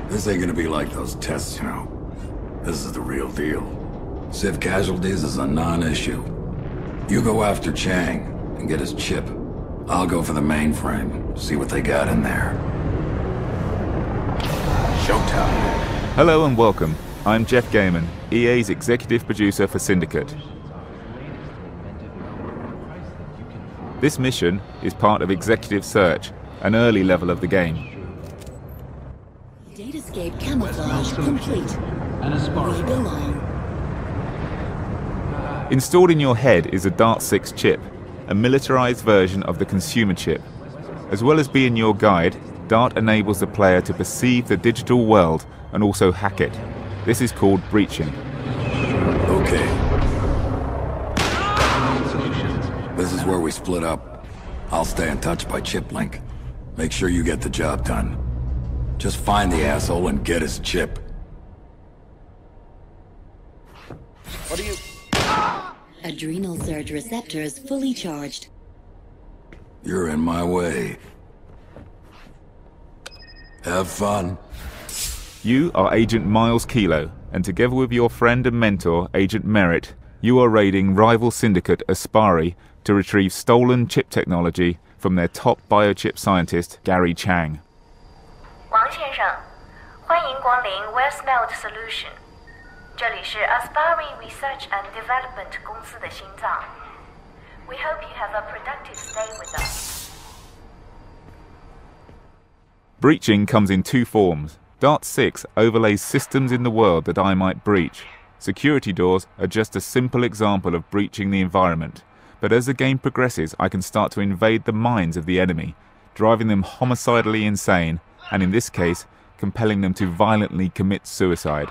This ain't gonna be like those tests, you know. This is the real deal. Civ casualties is a non-issue. You go after Chang and get his chip. I'll go for the mainframe, see what they got in there. Showtime. Hello and welcome. I'm Jeff Gaiman, EA's executive producer for Syndicate. This mission is part of Executive Search, an early level of the game. Datascape camouflage complete. We belong. Installed in your head is a Dart 6 chip, a militarized version of the consumer chip. As well as being your guide, Dart enables the player to perceive the digital world and also hack it. This is called breaching. Okay. This is where we split up. I'll stay in touch by chip link. Make sure you get the job done. Just find the asshole and get his chip. What are you... Adrenal surge receptors fully charged. You're in my way. Have fun. You are Agent Miles Kilo, and together with your friend and mentor, Agent Merritt, you are raiding rival syndicate Aspari to retrieve stolen chip technology from their top biochip scientist, Gary Chang. 王先生，欢迎光临 Westmelt Solution。这里是 Aspari Research and Development 公司的心脏。We hope you have a productive stay with us. Breaching comes in two forms. Dart 6 overlays systems in the world that I might breach. Security doors are just a simple example of breaching the environment, but as the game progresses I can start to invade the minds of the enemy, driving them homicidally insane, and in this case, compelling them to violently commit suicide.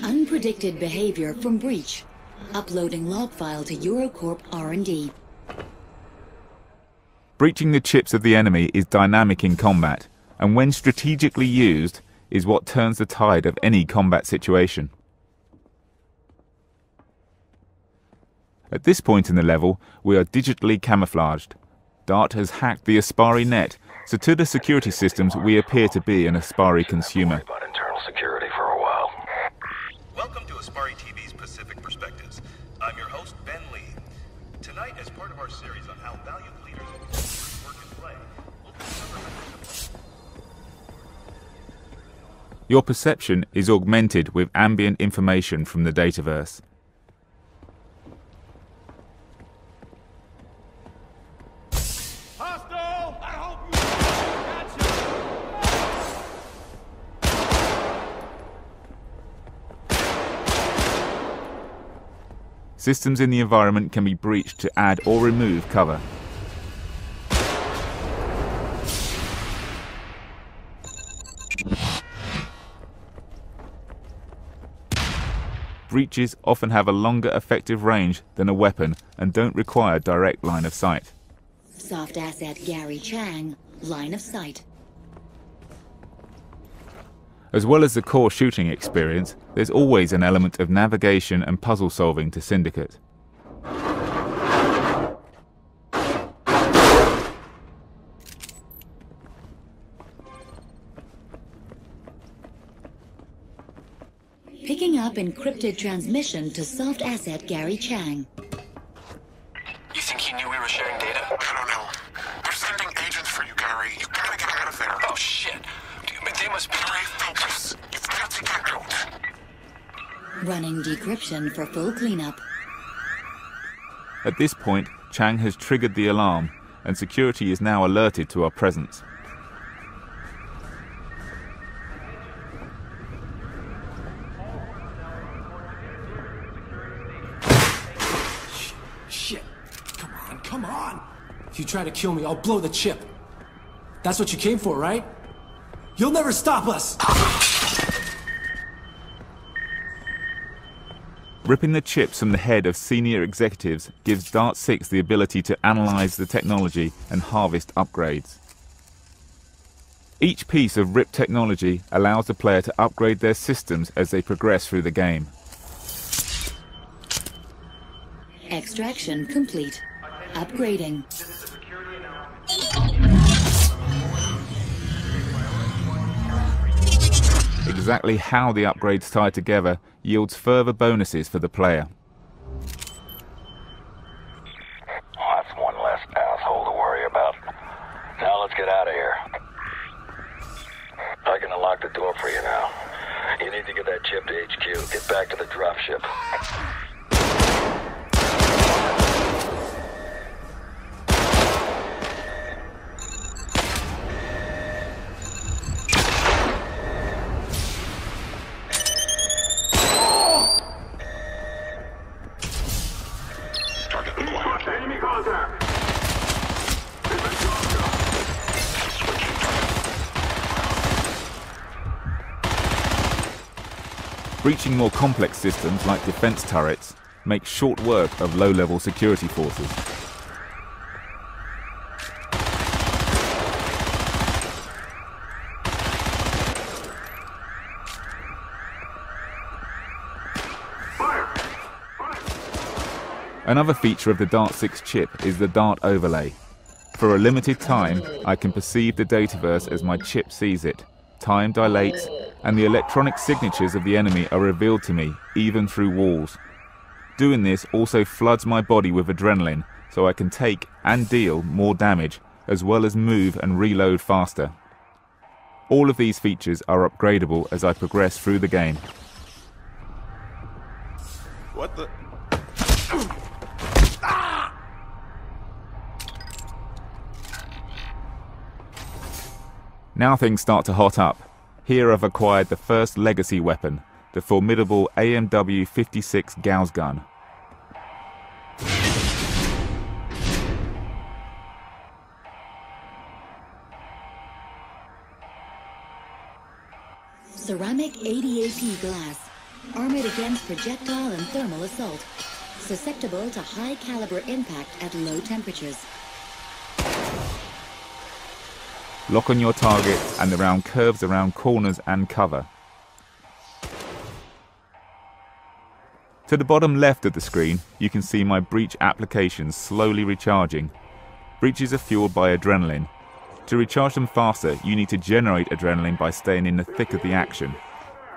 Unpredicted behavior from breach. Uploading log file to Eurocorp R&D. Breaching the chips of the enemy is dynamic in combat, and when strategically used, is what turns the tide of any combat situation. At this point in the level, we are digitally camouflaged. Dart has hacked the Aspari net, so to the security systems we appear to be an Aspari consumer. About internal security for a while. Welcome to Aspari TV's Pacific Perspectives. I'm your host, Ben Lee. Tonight, as part of our series on how valued leaders work and play, we'll discover Your perception is augmented with ambient information from the dataverse. Systems in the environment can be breached to add or remove cover. Breaches often have a longer effective range than a weapon and don't require direct line of sight. Soft asset Gary Chang, line of sight. As well as the core shooting experience, there's always an element of navigation and puzzle solving to Syndicate. Picking up encrypted transmission to soft asset Gary Chang. You think he knew we were sharing data? I don't know. They're sending agents for you, Gary. You gotta get out of there. Oh shit. But they must be... Gary, focus. You've got to get out. Running decryption for full cleanup. At this point, Chang has triggered the alarm, and security is now alerted to our presence. Shit. Come on. If you try to kill me, I'll blow the chip. That's what you came for, right? You'll never stop us! Ripping the chips from the head of senior executives gives Dart 6 the ability to analyze the technology and harvest upgrades. Each piece of ripped technology allows the player to upgrade their systems as they progress through the game. Extraction complete. Upgrading. Exactly how the upgrades tie together yields further bonuses for the player. That's one less asshole to worry about. Now let's get out of here. I can unlock the door for you now. You need to get that chip to HQ. Get back to the dropship. Enemy contact! Breaching more complex systems like defense turrets makes short work of low-level security forces. Another feature of the Dart 6 chip is the Dart overlay. For a limited time, I can perceive the dataverse as my chip sees it. Time dilates, and the electronic signatures of the enemy are revealed to me, even through walls. Doing this also floods my body with adrenaline, so I can take and deal more damage, as well as move and reload faster. All of these features are upgradable as I progress through the game. What the? Now things start to hot up. Here I've acquired the first legacy weapon, the formidable AMW 56 Gauss gun. Ceramic 80AP glass, armored against projectile and thermal assault, susceptible to high caliber impact at low temperatures. Lock on your target and the round curves around corners and cover. To the bottom left of the screen, you can see my breach applications slowly recharging. Breaches are fueled by adrenaline. To recharge them faster, you need to generate adrenaline by staying in the thick of the action.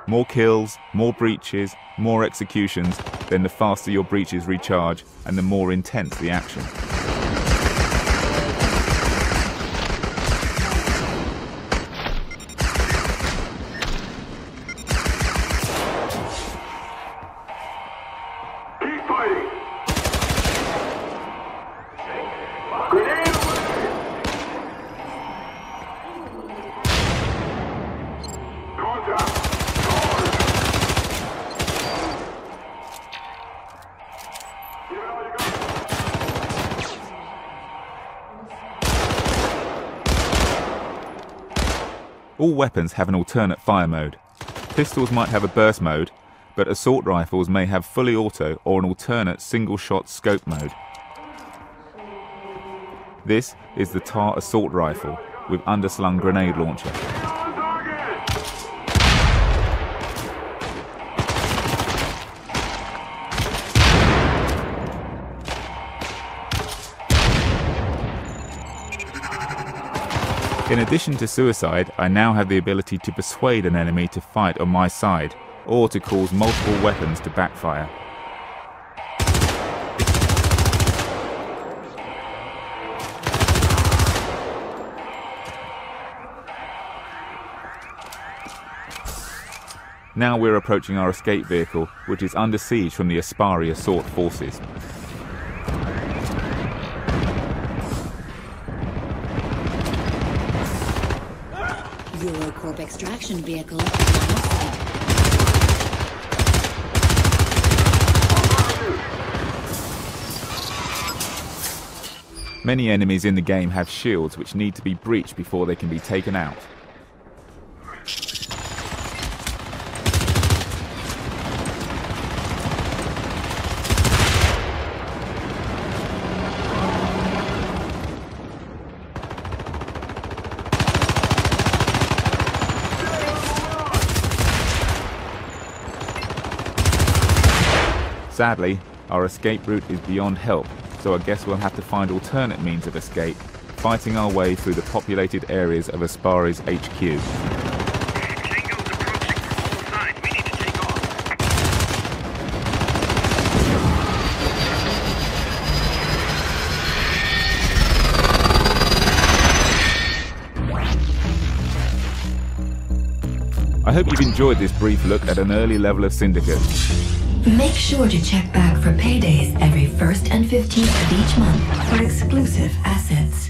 More kills, more breaches, more executions, then the faster your breaches recharge and the more intense the action. All weapons have an alternate fire mode. Pistols might have a burst mode, but assault rifles may have fully auto or an alternate single-shot scope mode. This is the TAR assault rifle with underslung grenade launcher. In addition to suicide, I now have the ability to persuade an enemy to fight on my side, or to cause multiple weapons to backfire. Now we're approaching our escape vehicle, which is under siege from the Aspari assault forces. Eurocorp extraction vehicle. Many enemies in the game have shields which need to be breached before they can be taken out. Sadly, our escape route is beyond help, so I guess we'll have to find alternate means of escape, fighting our way through the populated areas of Aspari's HQ. I hope you've enjoyed this brief look at an early level of Syndicate. Make sure to check back for paydays every 1st and 15th of each month for exclusive assets.